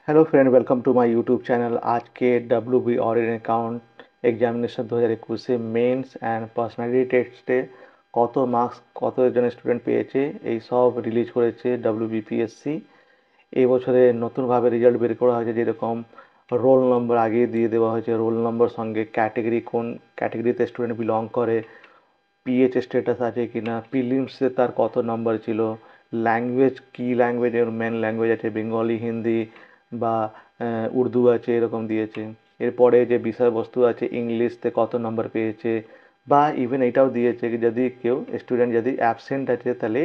Hello friend, welcome to my YouTube channel. आज के WB audit account examination 2021 mains and personality টেস্টে কত marks কতজন স্টুডেন্ট পেয়েছে এই সব রিলিজ করেছে ডব্লিউবিপিএসসি। এই বছরে নতুনভাবে রেজাল্ট বের করা হয়েছে, যেরকম রোল নম্বর আগে দিয়ে দেওয়া হয়েছে, রোল নম্বর সঙ্গে ক্যাটেগরি, কোন ক্যাটেগরিতে স্টুডেন্ট বিলং করে, পিএইচ স্ট্যাটাস আছে কিনা, প্রিলিমসে তার কত নম্বর ছিল, ল্যাঙ্গুয়েজ কী ল্যাঙ্গুয়েজের মেন ল্যাঙ্গুয়েজ আছে, বেঙ্গলি, হিন্দি বা উর্দু আছে, এরকম দিয়েছে। এরপরে যে বিষয়বস্তু আছে, ইংলিশতে কত নম্বর পেয়েছে, বা ইভেন এটাও দিয়েছে কি যদি কেউ স্টুডেন্ট যদি অ্যাবসেন্ট আছে তাহলে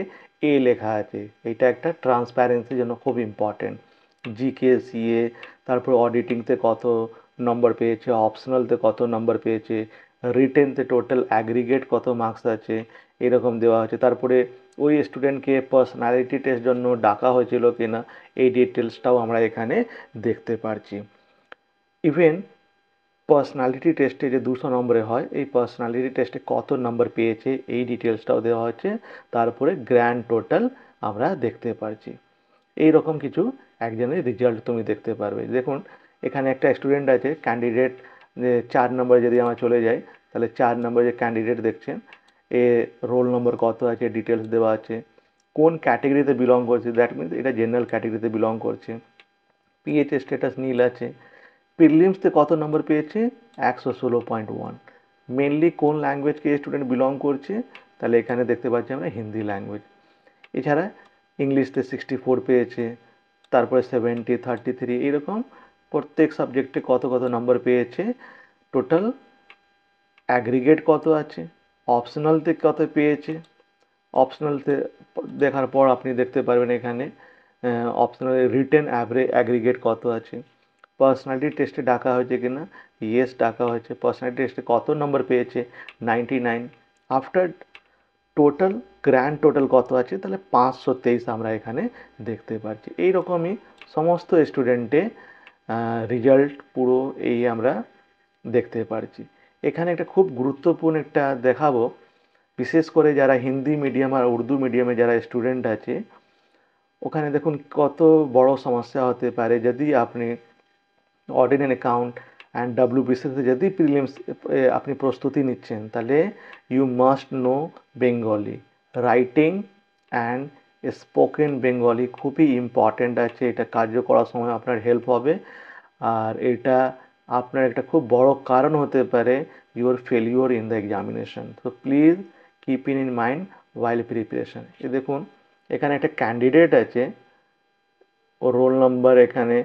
এ লেখা আছে। এটা একটা ট্রান্সপ্যারেন্সির জন্য খুব ইম্পর্টেন্ট। জিকে, সিএ, তারপর অডিটিংতে কত নম্বর পেয়েছে, অপশনালতে কত নম্বর পেয়েছে, রিটেনতে টোটাল অ্যাগ্রিগেট কত মার্কস আছে, এরকম দেওয়া হয়েছে। তারপরে ওই স্টুডেন্টকে পার্সোনালিটি টেস্ট জন্য ডাকা হয়েছিল কিনা, এই ডিটেলসটাও আমরা এখানে দেখতে পারছি। ইভেন পার্সোনালিটি টেস্টে যে 200 নম্বরে হয়, এই পার্সোনালিটি টেস্টে কত নম্বর পেয়েছে এই ডিটেলসটাও দেওয়া হচ্ছে। তারপরে গ্র্যান্ড টোটাল আমরা দেখতে পারছি। এই রকম কিছু একজনের রেজাল্ট তুমি দেখতে পারবে। দেখুন, এখানে একটা স্টুডেন্ট আছে ক্যান্ডিডেট, যে 4 নম্বরে যদি আমরা চলে যাই, তাহলে 4 নম্বরে যে ক্যান্ডিডেট দেখছেন, এ রোল নম্বর কত আছে ডিটেলস দেওয়া আছে, কোন ক্যাটেগরিতে বিলং করছে, দ্যাট মিনস এটা জেনারেল ক্যাটেগরিতে বিলং করছে, পিএইচ স্ট্যাটাস নীল আছে, প্রিলিমসতে কত নম্বর পেয়েছে, 116.1। মেনলি কোন ল্যাঙ্গুয়েজকে স্টুডেন্ট বিলং করছে, তাহলে এখানে দেখতে পাচ্ছি আমরা হিন্দি ল্যাঙ্গুয়েজ। এছাড়া ইংলিশতে 64 পেয়েছে, তারপরে 70, 33, এইরকম প্রত্যেক সাবজেক্টে কত কত নম্বর পেয়েছে, টোটাল অ্যাগ্রিগেট কত আছে, অপশনালতে কত পেয়েছে। অপশনালতে দেখার পর আপনি দেখতে পারবেন এখানে অপশনাল রিটেন অ্যাগ্রিগেট কত আছে, পার্সোনালিটি টেস্টে ডাকা হয়েছে কিনা, ইয়েস ডাকা হয়েছে, পার্সোনালিটি টেস্টে কত নম্বর পেয়েছে, 99। আফটার টোটাল গ্র্যান্ড টোটাল কত আছে, তাহলে 523 আমরা এখানে দেখতে পাচ্ছি। এইরকমই সমস্ত স্টুডেন্টে রেজাল্ট পুরো এই আমরা দেখতে পারছি। এখানে একটা খুব গুরুত্বপূর্ণ একটা দেখাবো, বিশেষ করে যারা হিন্দি মিডিয়াম আর উর্দু মিডিয়ামে যারা স্টুডেন্ট আছে, ওখানে দেখুন কত বড় সমস্যা হতে পারে যদি আপনি অর্ডিনারি অ্যাকাউন্ট অ্যান্ড ডব্লিউবিসিতে যদি প্রিলিমস আপনি প্রস্তুতি নিচ্ছেন, তাহলে you must know Bengali writing and spoken Bengali খুবই ইম্পর্ট্যান্ট আছে। এটা কার্য করার সময় আপনার হেল্প হবে, আর এটা আপনার একটা খুব বড় কারণ হতে পারে your failure in the examination. So please keep in mind while preparation. এ দেখুন, এখানে একটা ক্যান্ডিডেট আছে, ও রোল নাম্বার এখানে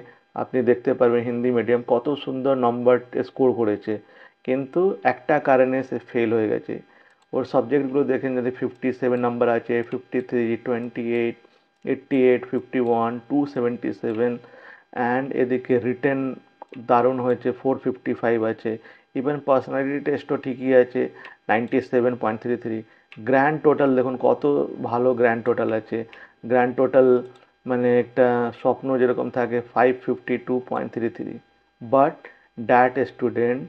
আপনি দেখতে পারবেন হিন্দি মিডিয়াম কত সুন্দর নম্বর স্কোর করেছে, কিন্তু একটা কারণে সে ফেল হয়ে গেছে। ওর সাবজেক্টগুলো দেখেন, যদি 57 নাম্বার আছে, 53, 28, 88, 51, 277, অ্যান্ড এদিকে রিটেন দারুণ হয়েছে, 455 আছে। ইভেন পার্সোনালিটি টেস্টও ঠিকই আছে, 97.33। গ্র্যান্ড টোটাল দেখুন কত ভালো গ্র্যান্ড টোটাল আছে। গ্র্যান্ড টোটাল মানে একটা স্বপ্ন যেরকম থাকে, 552.33। But that student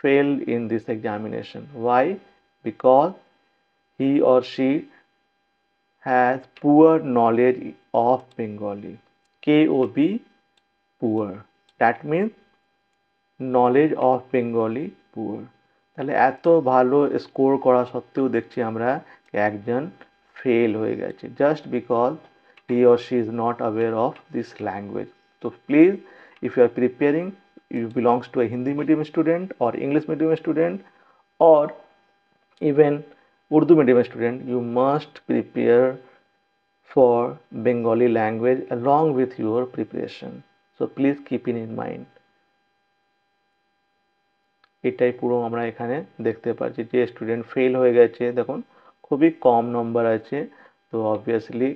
failed in this examination. Why? Because he or she has poor knowledge of Bengali. KOB, poor. That means knowledge of Bengali, poor. তাহলে এত ভালো স্কোর করা সত্ত্বেও দেখছি আমরা একজন ফেল হয়ে গেছে, just because he or she is not aware of this language. So please, if you are preparing, you belongs to a Hindi medium student or English medium student or even Urdu medium student, you must prepare for Bengali language along with your preparation. So please keep it in mind. এটাই পুরো আমরা এখানে দেখতে পাচ্ছি যে student fail হয়ে গেছে। দেখুন খুবই কম নম্বর আছে, তো অবভিয়াসলি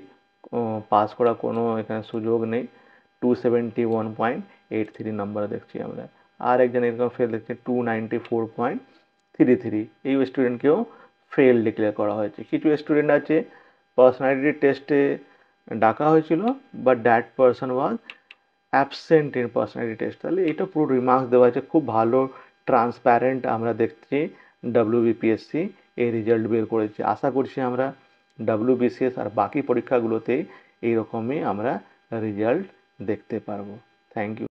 পাস করা কোনো এখানে সুযোগ নেই। 271.83 নাম্বার দেখছি আমরা। আর একজন এরকম ফেল দেখছি 294.33। এই স্টুডেন্টকেও ফেল ডিক্লেয়ার করা হয়েছে। কিছু স্টুডেন্ট আছে পার্সোনালিটি টেস্টে ডাকা হয়েছিল, but that person was absent in personality test. তাহলে এটা পুরো রিমার্কস দেওয়া আছে, খুব ভালো ট্রান্সপ্যারেন্ট আমরা দেখছি ডব্লিউবিপিএসসি এই রেজাল্ট বের করেছে। আশা করছি আমরা ডব্লিউবিসিএস আর বাকি পরীক্ষাগুলোতে এইরকমই আমরা রেজাল্ট দেখতে পারবো। Thank you.